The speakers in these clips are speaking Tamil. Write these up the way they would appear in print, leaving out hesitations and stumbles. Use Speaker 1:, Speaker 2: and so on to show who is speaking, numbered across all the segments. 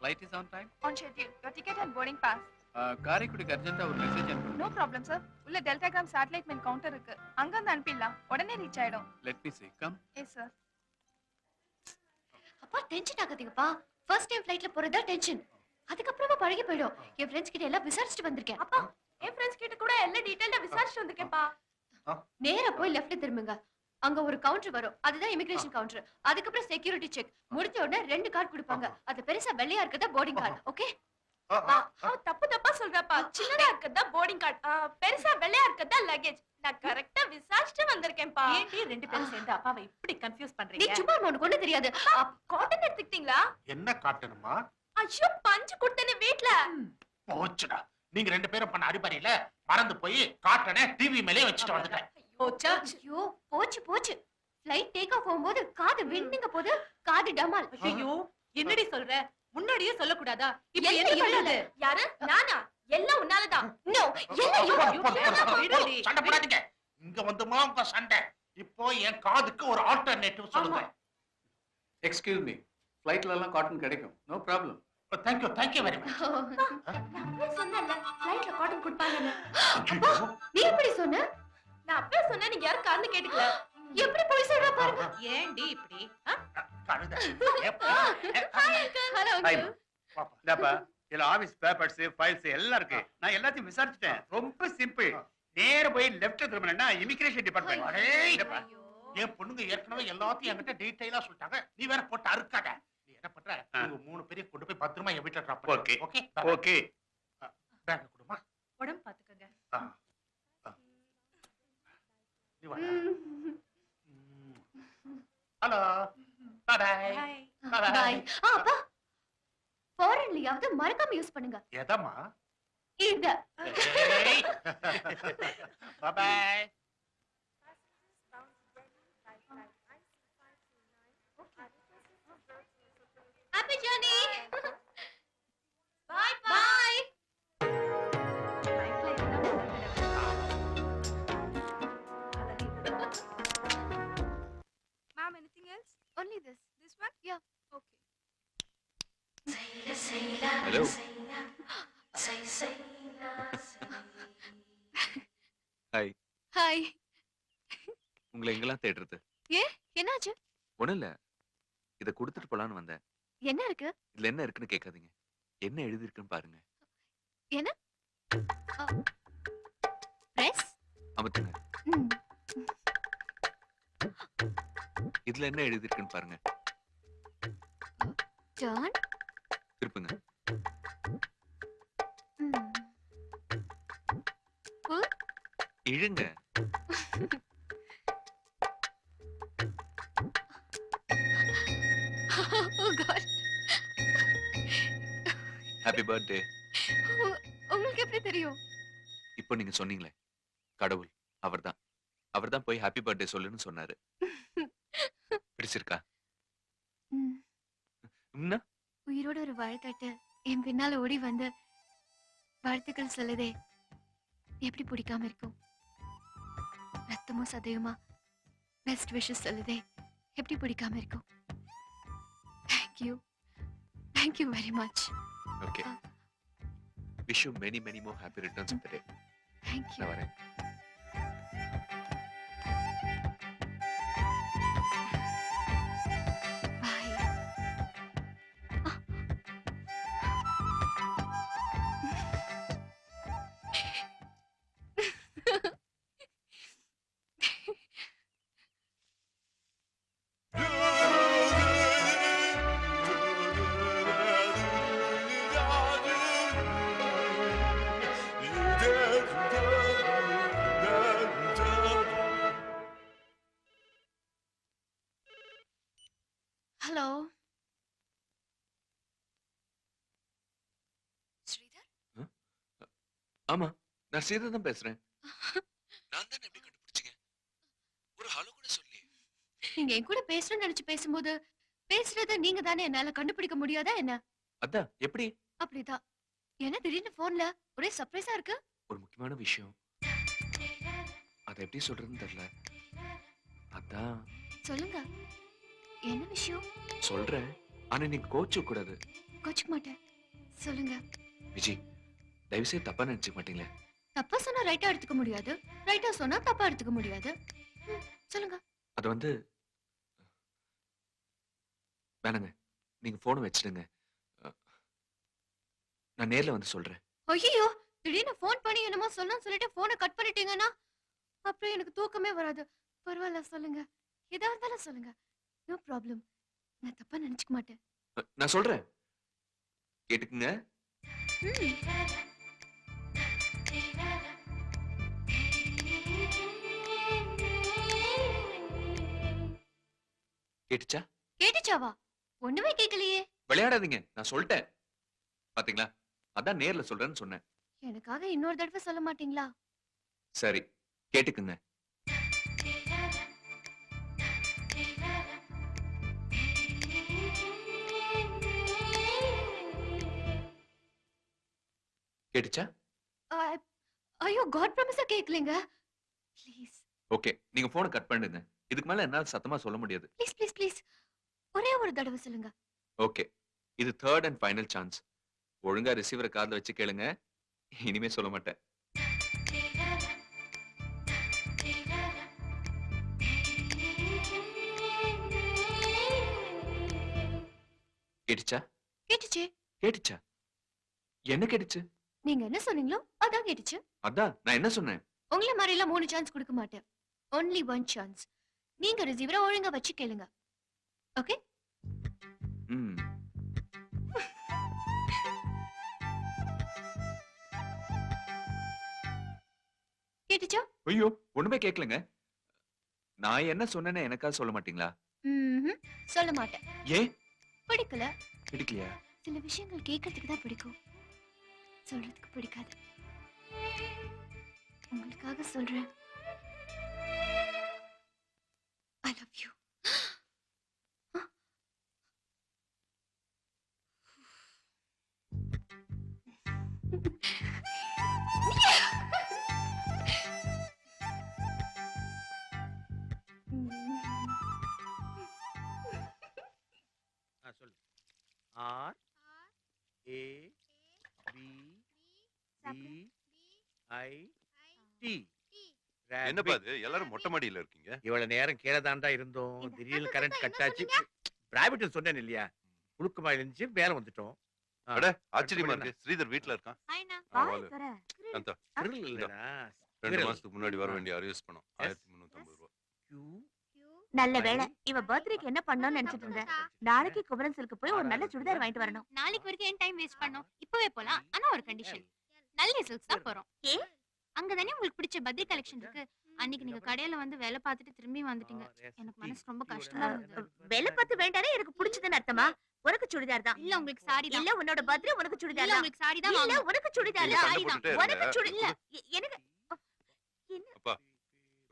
Speaker 1: Flight is on time?
Speaker 2: On schedule. Your ticket and boarding pass.
Speaker 1: காரைக்குடிக்கு அர்ஜென்ட்டா ஒரு மெசேஜ் அனுப்புங்க.
Speaker 2: No problem, sir. உள்ள டெல்டாகிராம் சேட்டலைட் மெயில் கவுண்டர் இருக்கு. அங்க வந்து அனுப்பிடலாம். உடனே ரீச் ஆயிடும்.
Speaker 1: Let me see. Come.
Speaker 2: Yes, sir.
Speaker 3: அப்பா டென்ஷன் ஆகாதீங்கப்பா. ஃபர்ஸ்ட் டைம் ஃளைட்ல போறதா டென்ஷன். அதுக்கு அப்புறமா பழகி போய்டும். என் ஃப்ரெண்ட்ஸ் கிட்ட எல்லாம் விசாரிச்சிட்டு வந்திருக்கேன்.
Speaker 2: அப்பா, என் ஃப்ரெண்ட்ஸ் கிட்ட கூட எல்லா டீடைலா விசாரிச்சிட்டு வந்திருக்கேன்ப்பா.
Speaker 3: நேரா போய் லெஃப்ட்ல திரும்புங்க. அங்க ஒரு கவுண்டர் வரும். அதுதான் இமிகிரேஷன் கவுண்டர். அதுக்கு அப்புறம் செக்யூரிட்டி செக். முடிஞ்ச உடனே 2 கார்டு கொடுப்பாங்க. அது பெருசா வெள்ளையா இருக்கதா போர்டிங் கார்டு. ஓகே?
Speaker 2: தப்பா சொல்றப்பா. சின்னதா இருக்கதா போர்டிங் கார்டு. பெருசா வெள்ளையா இருக்கதா லக்கேஜ். நான் கரெக்ட்டா விசாரிச்சிட்டு வந்திருக்கேன்ப்பா.
Speaker 4: ஏண்டி ரெண்டு பேரும் சேர்ந்து அப்பாவை இப்படி கன்ஃபியூஸ்
Speaker 3: நீ
Speaker 4: பண்றீங்க?
Speaker 3: சும்மா உனக்கு ஒண்ணு தெரியாது.
Speaker 2: காட்டன் எடுத்துக்கிட்டீங்களா?
Speaker 5: என்ன காட்டணுமா?
Speaker 2: ஐயோ பஞ்சு கொடுத்தேனே வீட்ல.
Speaker 5: போச்சுடா. நீங்க 2 பேரும் பண்ண அடிப்படையில மறந்து போய் காட்டனே டிவி மேலே வச்சுட்டு வந்துட்டேன்.
Speaker 4: போச்சா?
Speaker 3: ஐயோ போச்சு. ஃளைட் டேக் ஆஃப் ஆகும்போது காது விண்ணுங்க போது காது டமால்.
Speaker 4: ஐயோ என்னடி சொல்ற? முன்னாடியே சொல்லக்கூடாதா? இப்ப
Speaker 3: என்ன
Speaker 4: என்ன
Speaker 3: இவ்வளவு?
Speaker 4: பண்றது?
Speaker 2: யாரு? நானா? எல்லாம் உன்னாலதான்.
Speaker 3: நோ
Speaker 5: சண்டை போடாதீங்க. இங்க வந்துமா உங்க சண்டை. இப்போ என் காதுக்கு ஒரு ஆல்டர்னேட்டிவ் சொல்லுங்க.
Speaker 1: Excuse me. Flightல எல்லாம் காட்டன் கிடைக்கும். No problem.
Speaker 5: Thank you very much.
Speaker 2: நான் சொன்னேன்ல ஃளைட்ல காட்டன் கொடுப்பாங்கன்னு.
Speaker 3: அப்பா நீ எப்படி சொன்ன?
Speaker 2: நான் அப்பவே சொன்னேன், நீங்க யாரும் காரணம் கேட்டுக்கல.
Speaker 3: எப்படி போய் சொல்ற பாருங்க.
Speaker 4: ஏண்டி இப்படி?
Speaker 5: கழுத.
Speaker 3: ஹலோ
Speaker 6: ஹாய் இந்தாப்பா இதுல ஆபீஸ் பேப்பர்ஸ் ஃபைல்ஸ் எல்லாம் இருக்கு. நான் எல்லாத்தையும் விசாரிச்சுட்டேன். ரொம்ப சிம்பிள். நேரா போய் லெஃப்ட் திரும்பினா இமிகிரேஷன் டிபார்ட்மெண்ட்.
Speaker 5: என் பொண்ணுங்க ஏற்கனவே எல்லாத்தையும் என்கிட்ட டீடைலா சொல்லிட்டாங்க. நீ வேற போட்டு அறுக்காத. நீ என்ன பண்ற? நீங்க 3 பேரையும் கொண்டு போய் பத்திரமா என் வீட்டுல டிராப் பண்ணு.
Speaker 6: Okay
Speaker 5: okay
Speaker 6: okay.
Speaker 5: பேக் கொடுமா.
Speaker 4: உடம்பு பாத்துக்கங்க.
Speaker 5: நீ வா. Hello bye bye
Speaker 4: bye.
Speaker 3: Bye. அப்பா ஃபாரின்லயாவது மறக்காம யூஸ் பண்ணுங்க.
Speaker 5: எதமா?
Speaker 3: இத.
Speaker 5: Bye bye.
Speaker 3: Happy journey. Bye bye.
Speaker 2: Ma'am, anything else?
Speaker 3: Only this.
Speaker 2: This one?
Speaker 3: Yeah.
Speaker 2: Okay.
Speaker 1: Hello. Hi.
Speaker 3: Hi.
Speaker 1: உங்களை எங்கெல்லாம் தேடுறது?
Speaker 3: என்னாச்சு?
Speaker 1: ஒண்ணும் இல்ல. இத கொடுத்துட்டு போலான்னு வந்தேன்.
Speaker 3: என்ன இருக்கு?
Speaker 1: இதுல என்ன இருக்குன்னு கேட்காதீங்க. என்ன எழுதி இருக்குன்னு பாருங்க.
Speaker 3: என்ன? பிரஸ்?
Speaker 1: அமுத்துங்க. இதுல என்ன எழுதி இருக்குன்னு பாருங்க.
Speaker 3: டர்ன்.
Speaker 1: திருப்புங்க.
Speaker 3: புல்.
Speaker 1: இழுங்க.
Speaker 3: Oh God.
Speaker 1: Happy birthday.
Speaker 3: உங்களுக்கு எப்படி தெரியும்?
Speaker 1: இப்போ நீங்க சொன்னீங்களே கடவுள் அவர்தான் போய் ஹாப்பி பர்த்டே சொல்லுன்னு சொன்னாரு. பிடிச்சிருக்கா?
Speaker 3: உயிரோட ஒரு வாழ்த்தட்டு என் பின்னால ஓடி வந்து வாழ்த்துக்கள் சொல்லுதே, எப்படி பிடிக்காம இருக்கும்? ரத்தமும் சதையுமா பெஸ்ட் விஷஸ் சொல்லுதே, எப்படி பிடிக்காம இருக்கும்? Thank you very much.
Speaker 1: Okay. Wish you many more happy returns of the day.
Speaker 3: Thank you.
Speaker 1: நான் வரேன்.
Speaker 3: Bye. ஹலோ ஸ்ரீதர்.
Speaker 1: ஆமா, நான் ஸ்ரீதர் தான் பேசுறேன். நான் தான் எப்படி கண்டுபிடிச்சீங்க? ஒரு ஹலோ கூட சொல்லி.
Speaker 3: நீங்க என் கூட பேசணும்னு நினைச்சு பேசும்போது பேசுறத நீங்க தானே என்னால கண்டுபிடிக்க முடியாதா என்ன?
Speaker 1: அதான் எப்படி?
Speaker 3: அப்படிதான். என்ன திடீர்னு போன்ல ஒரே சர்ப்ரைஸா இருக்கு?
Speaker 1: ஒரு முக்கியமான விஷயம். அதை எப்படி சொல்றதுன்னு தெரியல. அதான்.
Speaker 3: சொல்லுங்க, என்ன விஷயம்?
Speaker 1: சொல்றேன், ஆனா நீங்க கோச்சு கூடாது.
Speaker 3: கோச்சுக்க மாட்டேன். சொல்லுங்க.
Speaker 1: விஜி தயவு செய்து தப்பா நினைச்சுக்க மாட்டீங்களே?
Speaker 3: தப்பா சொன்னா ரைட்டா எடுத்துக்க முடியாது, ரைட்டா சொன்னா தப்பா எடுத்துக்க முடியாது. சொல்லுங்க.
Speaker 1: அது வந்து வேணாங்க, நீங்க போனை வச்சிடுங்க. அ, நான் நேர்ல வந்து சொல்றேன்.
Speaker 3: ஐயோ, திடீர்னு ஃபோன் பண்ணி என்னமோ சொல்லணும்னு சொல்லிட்டு போனை கட் பண்ணிட்டீங்கன்னா அப்புறம் எனக்கு தூக்கமே வராது. பரவாயில்ல, சொல்லுங்க. எதா இருந்தாலும் சொல்லுங்க. No problem. நான் தப்பா நினைச்சுக்க மாட்டேன்.
Speaker 1: நான் சொல்றேன், கேட்டுக்குங்க. கேட்டுச்சா?
Speaker 3: கேட்டுச்சாவா? ஒண்ணுமே கேட்கலையே.
Speaker 1: விளையாடாதீங்க, நான் சொல்லிட்டேன். பாத்தீங்களா, அதான் நேர்ல சொல்றேன்னு சொன்னேன்.
Speaker 3: எனக்காக இன்னொரு தடவை சொல்ல மாட்டீங்களா?
Speaker 1: சரி, கேட்டுக்குங்க. கேட்டுச்சா?
Speaker 3: அ- ஐயோ, காட் ப்ராமிஸா கேட்கலங்க. ப்ளீஸ்
Speaker 1: ஓகே, நீங்க போனை கட் பண்ணுங்க. இதுக்கு மேல என்னால சத்தமா சொல்ல முடியாது.
Speaker 3: ப்ளீஸ் ப்ளீஸ் ப்ளீஸ், ஒரே ஒரு தடவை சொல்லுங்க.
Speaker 1: ஓகே, இது தேர்ட் அண்ட் ஃபைனல் சான்ஸ். ஒழுங்கா ரிசீவரை காதுல வச்சு கேளுங்க. இனிமே சொல்ல மாட்டேன். கேட்டுச்சா?
Speaker 3: கேட்டுச்சு.
Speaker 1: கேட்டுச்சா? என்ன கேட்டுச்சு?
Speaker 3: நீங்க என்ன சொன்னீங்களோ அதான் கேட்டுச்சு.
Speaker 1: அதான் நான் என்ன சொன்னேன்?
Speaker 3: உங்கள மாதிரி எல்லாம் 3 சான்ஸ் கொடுக்க மாட்டேன். only 1 chance. நீங்க ரிசீவரை ஒழுங்கா வச்சு கேளுங்க. ஓகே?
Speaker 1: ம்.
Speaker 3: கேட்டுச்சா?
Speaker 1: ஐயோ, ஒண்ணுமே கேட்கலங்க. நான் என்ன சொன்னேன்னு எனக்கா சொல்ல மாட்டீங்களா?
Speaker 3: ம்ஹும். சொல்ல மாட்டேன்.
Speaker 1: ஏன்?
Speaker 3: பிடிக்கல.
Speaker 1: பிடிக்கலையா?
Speaker 3: சில விஷயங்கள் கேட்கறதுக்கு தான் பிடிக்கும், சொல்றதுக்கு பிடிக்காது. உங்களுக்காக சொல்றேன். I love you.
Speaker 6: சொல்லு. R A B D I D.
Speaker 7: என்னப்பா இது எல்லாரும் மொட்டை மாடியில இருக்கீங்க?
Speaker 6: இவ்வளவு நேரம் கீழே தாண்டா இருந்தோம். திடீர்னு கரண்ட் கட் ஆச்சு. பிராய்வேட் சொன்னேன் இல்லையா, புழுக்கமா இருந்துச்சு, மேல வந்துட்டோம்.
Speaker 7: அட ஆச்சரியமா இருக்கு, ஸ்ரீதர் வீட்ல இருக்கான். வாலு. அந்த
Speaker 6: இல்லடா.
Speaker 7: 2 மாசத்துக்கு முன்னாடி வர வேண்டிய அரியூஸ் பணம் 1350 ரூபாய்.
Speaker 8: நல்ல வேளை இவ பர்த்டேக்கு என்ன பண்ணணும்னு நினைச்சிட்டு இருந்தேன். நாளைக்கு குமரன் சில்க்கு போய் ஒரு நல்ல சுடிதார் வாங்கிட்டு வரணும்.
Speaker 4: நாளைக்கு வரைக்கும் ஏன் டைம் வேஸ்ட் பண்ணோம்? இப்பவே போலாம். ஆனா ஒரு கண்டிஷன். நல்ல சில்க்ஸ் தான் போறோம்.
Speaker 8: ஏ?
Speaker 4: அங்க தானே உங்களுக்கு பிடிச்ச பர்த்டே கலெக்ஷன் இருக்கு. அன்னைக்கு நீங்க கடையில வந்து வேலை பார்த்துட்டு திரும்பி வந்துட்டீங்க. எனக்கு மனசு ரொம்ப கஷ்டமா இருந்தது.
Speaker 8: வெலை பத்து வேண்டானே எனக்கு பிடிச்சதுன்னு அர்த்தமா? உனக்கு சுடிதார் தான்.
Speaker 4: இல்ல உங்களுக்கு சாரி தான்.
Speaker 8: இல்ல உன்னோட பர்த்டே உனக்கு சுடிதார்
Speaker 4: இல்ல
Speaker 8: தான்.
Speaker 4: உங்களுக்கு சாரி தான்
Speaker 8: இல்ல
Speaker 4: வாங்கணும்.
Speaker 8: உனக்கு சுடிதார்
Speaker 7: நீங்க
Speaker 8: தான்.
Speaker 7: சண்டை போட்டுட்டே
Speaker 8: உனக்கு
Speaker 7: இருங்க.
Speaker 8: சுடி இல்ல எனக்கு
Speaker 7: அப்பா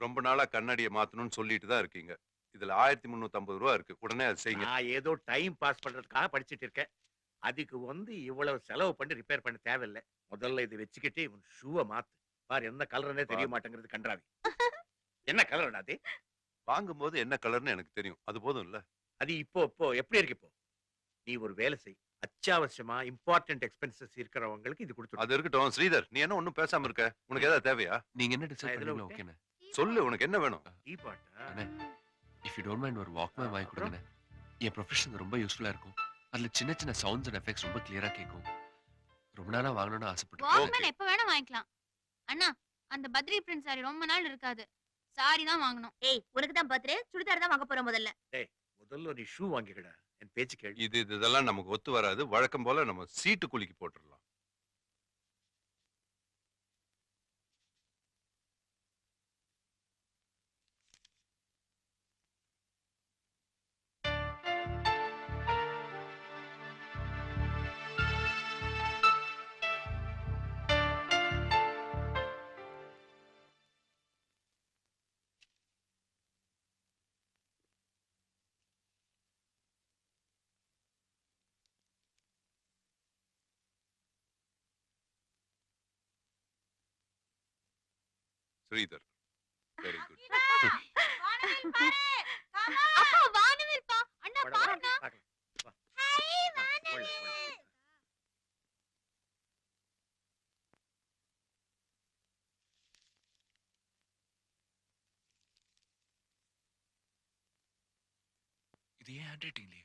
Speaker 7: ரொம்ப நாளா கண்ணாடியை மாத்தணும்னு சொல்லிட்டு தான் இருக்கீங்க. இதுல 1350 ரூபாய் இருக்கு, உடனே அதை செய்யுங்க.
Speaker 6: நான் ஏதோ டைம் பாஸ் பண்றதுக்காக படிச்சிட்டு இருக்கேன். அதுக்கு வந்து இவ்வளவு செலவு பண்ணி ரிப்பேர் பண்ண தேவையில்லை. முதல்ல இதை வச்சுக்கிட்டு உன் ஷூவை மாத்து. பாரு, என்ன கலர்னே தெரிய மாட்டேங்கிறது கன்றாவி. என்ன கலர் அது?
Speaker 7: வாங்கும்போது என்ன கலர்னு எனக்கு தெரியும், அது போதும் இல்ல?
Speaker 6: அது இப்போ எப்படி இருக்கு? இப்போ நீ ஒரு வேலை செய். அத்தியாவசியமா இம்பார்ட்டன்ட் எக்ஸ்பென்சஸ் இருக்கிறவங்களுக்கு இது கொடுத்து.
Speaker 7: அது இருக்கட்டும். ஸ்ரீதர், நீ என்ன ஒண்ணும் பேசாம இருக்க? உனக்கு ஏதாவது தேவையா?
Speaker 1: நீங்க என்ன டிசைட்
Speaker 6: நான் இதுல
Speaker 1: பண்ணீங்களோ
Speaker 6: விட்டேன்.
Speaker 1: ஓகேண்ணே.
Speaker 7: சொல்லு, உனக்கு என்ன வேணும்?
Speaker 6: டீ பாட்டா?
Speaker 1: அண்ணே, இஃப் யூ டோன்ட் மைண்ட் ஒரு வாக்மேன் வாங்கி கொடுங்கண்ணே. என் ப்ரொஃபஷனுக்கு ரொம்ப யூஸ்ஃபுல்லா இருக்கும். அதுல சின்ன சின்ன சவுண்ட்ஸ் அண்ட் எஃபெக்ட்ஸ் ரொம்ப கிளியரா கேட்கும். ரொம்ப நாளா வாங்கணும்னு ஆசைப்பட்டேன்.
Speaker 4: வாக்மேன் எப்ப வேணா வாங்கிக்கலாம். அண்ணா, அந்த பத்ரி பிரிண்ட் சாரி ரொம்ப நாள் இருக்காது. சாரி தான் வாங்கணும்.
Speaker 8: ஏய் உனக்கு தான் பர்த்டே, சுடிதார் தான் வாங்க போறோம் முதல்ல.
Speaker 6: முதல்ல நீ ஷூ வாங்கிக்கடா. என் பேச்சு கேளு.
Speaker 7: இதெல்லாம் நமக்கு ஒத்து வராது. வழக்கம் போல நம்ம சீட்டு குலுக்கி போட்டுடலாம். Sridhar, very good.
Speaker 4: அப்பா வானவில் பா. அண்ணா
Speaker 6: வாடா, வாடா,
Speaker 4: பாருங்க.
Speaker 6: பார்க்கலாம். வா. கொள்ளு, கொள்ளு.
Speaker 1: ஹேண்ட் ரைட்டிங்லயே.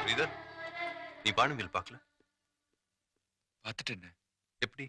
Speaker 7: ஸ்ரீதர், நீ பானுவேல் பார்க்கல?
Speaker 1: பார்த்துட்டேன்னு.
Speaker 7: எப்படி?